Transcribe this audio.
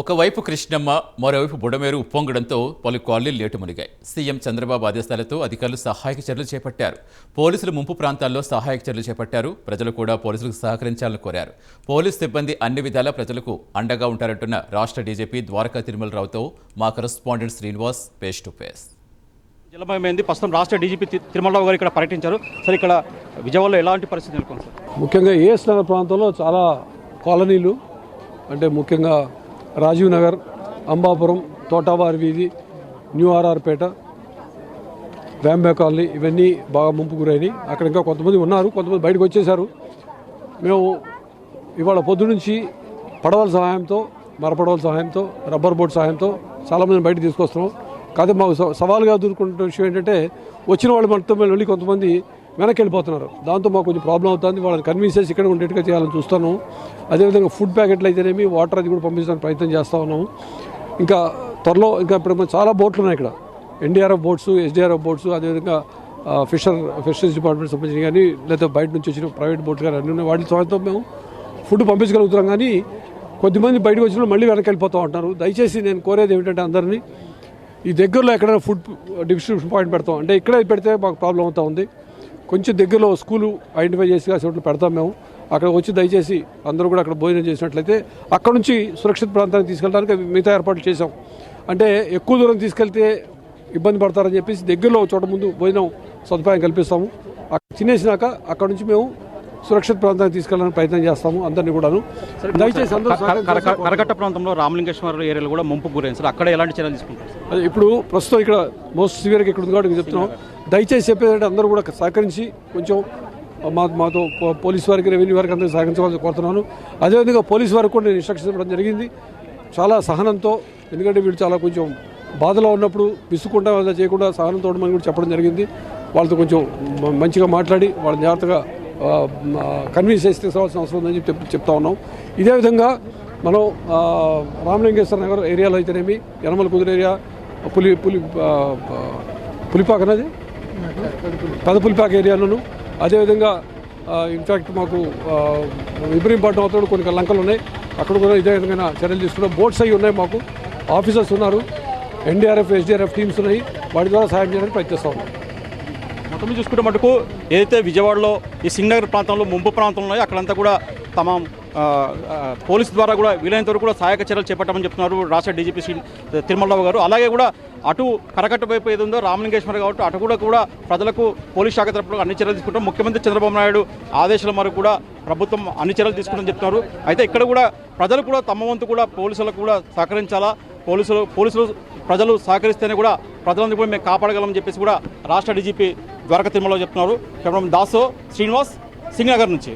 ఒకవైపు కృష్ణమ్మ, మరోవైపు బుడమేరు ఉప్పొంగడంతో పలు కాలనీలు లేటు మునిగాయి. సీఎం చంద్రబాబు ఆదేశాలతో అధికారులు సహాయక చర్యలు చేపట్టారు. పోలీసులు ముంపు ప్రాంతాల్లో సహాయక చర్యలు చేపట్టారు. ప్రజలు కూడా పోలీసులకు సహకరించాలని కోరారు. పోలీసు సిబ్బంది అన్ని విధాలా ప్రజలకు అండగా ఉంటారంటున్న రాష్ట్ర డీజీపీ ద్వారకా తిరుమలరావుతో మా correspondent Srinivas face to face. జలమయమైంది. ప్రస్తుతం రాష్ట్ర డీజీపీ తిరుమలరావు గారు ఇక్కడ పర్యటించారు. సార్, ఇక్కడ విజయవాడలో ఎలాంటి పరిస్థితి నెలకొంది సార్? ముఖ్యంగా ఏఎస్ నగర్ ప్రాంతంలో చాలా కాలనీలు, అంటే ముఖ్యంగా రాజీవ్ నగర్, అంబాపురం, తోటావారి వీధి, న్యూ ఆర్ఆర్పేట, వ్యాంబే కాలనీ, ఇవన్నీ బాగా ముంపు గురైనాయి. అక్కడ ఇంకా కొంతమంది ఉన్నారు, కొంతమంది బయటకు వచ్చేశారు. మేము ఇవాళ పొద్దు నుంచి పడవల సహాయంతో, మరపడవల సహాయంతో, రబ్బర్ బోట్ సహాయంతో చాలామందిని బయటకు తీసుకొస్తున్నాం. కాకపోతే మాకు సవాలుగా ఎదుర్కొంటున్న విషయం ఏంటంటే, వచ్చిన వాళ్ళు మొత్తం వెళ్ళి కొంతమంది వెనక్కి వెళ్ళిపోతున్నారు. దాంతో మాకు కొంచెం ప్రాబ్లం అవుతుంది. వాళ్ళని కన్విన్స్ చేసి ఇక్కడ ఉండేట్టుగా చేయాలని చూస్తాను. అదేవిధంగా ఫుడ్ ప్యాకెట్లు అయితేనేమి, వాటర్ అది కూడా పంపించడానికి ప్రయత్నం చేస్తూ ఉన్నాము. ఇంకా త్వరలో ఇప్పుడు చాలా బోట్లు ఉన్నాయి ఇక్కడ, ఎన్డీఆర్ఎఫ్ బోట్స్, ఎస్డీఆర్ఎఫ్ బోట్స్, అదేవిధంగా ఫిషరీస్ డిపార్ట్మెంట్ సంబంధించి కానీ, లేదా బయట నుంచి వచ్చిన ప్రైవేట్ బోట్లు కానీ అన్నీ ఉన్నాయి. వాటి సహాయంతో మేము ఫుడ్ పంపించగలుగుతున్నాం. కానీ కొద్దిమంది బయటకు వచ్చిన మళ్ళీ వెనక్కి వెళ్ళిపోతూ ఉంటారు. దయచేసి నేను కోరేది ఏమిటంటే, అందరినీ ఈ దగ్గరలో ఎక్కడైనా ఫుడ్ డిస్ట్రిబ్యూషన్ పాయింట్ పెడతాం అంటే ఇక్కడే పెడితే మాకు ప్రాబ్లం అవుతూ ఉంది. కొంచెం దగ్గరలో స్కూలు ఐడెంటిఫై చేసి చోట్ల పెడతాం మేము. అక్కడ వచ్చి దయచేసి అందరూ కూడా అక్కడ భోజనం చేసినట్లయితే అక్కడ నుంచి సురక్షిత ప్రాంతానికి తీసుకెళ్ళడానికి మిగతా ఏర్పాట్లు చేసాం. అంటే ఎక్కువ దూరం తీసుకెళ్తే ఇబ్బంది పడతారని చెప్పేసి దగ్గరలో చోట ముందు భోజనం సదుపాయం కల్పిస్తాము. అక్కడ తినేసినాక అక్కడ నుంచి మేము సురక్షిత ప్రాంతానికి తీసుకెళ్ళడానికి ప్రయత్నం చేస్తాము అందరినీ కూడాను. దయచేసి కరకట్ట ప్రాంతంలో రామలింగేశ్వర ఏరియాలో కూడా ముంపు గురైంది సార్. అక్కడ ఎలాంటి చర్యలు తీసుకుంటారు? అది ఇప్పుడు ప్రస్తుతం ఇక్కడ మోస్ట్ సివియర్గా ఇక్కడ ఉంది కాబట్టి చెప్తున్నాం. దయచేసి చెప్పేదంటే అందరూ కూడా సహకరించి కొంచెం మాతో పోలీసు వారికి, రెవెన్యూ వారికి అందరికీ సహకరించవలసి కోరుతున్నాను. అదేవిధంగా పోలీసు వారికి కూడా నేను ఇన్స్ట్రక్షన్స్ ఇవ్వడం జరిగింది చాలా సహనంతో. ఎందుకంటే వీళ్ళు చాలా కొంచెం బాధలో ఉన్నప్పుడు విసుకుంటా చేయకుండా సహనంతో ఉండమని కూడా చెప్పడం జరిగింది. వాళ్ళతో కొంచెం మంచిగా మాట్లాడి వాళ్ళని జాగ్రత్తగా కన్విన్స్ చేసి తీసుకోవాల్సిన అవసరం ఉందని చెప్తా ఉన్నాం. ఇదే విధంగా మనం రామలింగేశ్వర నగర్ ఏరియాలో అయితేనేమి, యనమల కుదురు ఏరియా, పులిపాక అనేది పెదపులిపాక ఏరియాలోను, అదేవిధంగా ఇన్ఫ్యాక్ట్ మాకు ఇబ్రహీంపట్నం అవుతాడు కొన్ని లంకలు ఉన్నాయి, అక్కడ కూడా ఇదే విధంగా చర్యలు తీసుకున్నాం. బోట్స్ అవి ఉన్నాయి, మాకు ఆఫీసర్స్ ఉన్నారు, ఎన్డీఆర్ఎఫ్, ఎస్డీఆర్ఎఫ్ టీమ్స్ ఉన్నాయి. వాటి ద్వారా సాయం చేయడానికి ప్రయత్నిస్తూ ఉన్నాం. మొత్తం చూసుకుంటే మటుకు ఏదైతే విజయవాడలో ఈ సింగనగర్ ప్రాంతంలో ముంపు ప్రాంతంలో ఉన్నాయో అక్కడంతా కూడా తమ పోలీసు ద్వారా కూడా వీలైనంత వరకు కూడా సహాయక చర్యలు చేపట్టామని చెప్తున్నారు రాష్ట్ర డీజీపీ తిరుమలరావు గారు. అలాగే కూడా అటు కరకట్ట వైపు ఏది ఉందో రామలింగేశ్వర కాబట్టి అటు కూడా ప్రజలకు పోలీస్ శాఖ తరపున అన్ని చర్యలు తీసుకుంటాం. ముఖ్యమంత్రి చంద్రబాబు నాయుడు ఆదేశాల మేరకు కూడా ప్రభుత్వం అన్ని చర్యలు తీసుకుంటామని చెప్తున్నారు. అయితే ఇక్కడ కూడా ప్రజలు కూడా తమ వంతు కూడా పోలీసులకు కూడా సహకరించాలా, పోలీసులు ప్రజలు సహకరిస్తేనే కూడా ప్రజలందరూ కూడా మేము కాపాడగలమని చెప్పేసి కూడా రాష్ట్ర డీజీపీ ద్వారకా తిరుమలరావు చెప్తున్నారు. కెమెరామెన్ దాసో శ్రీనివాస్, సింగనగర్ నుంచి.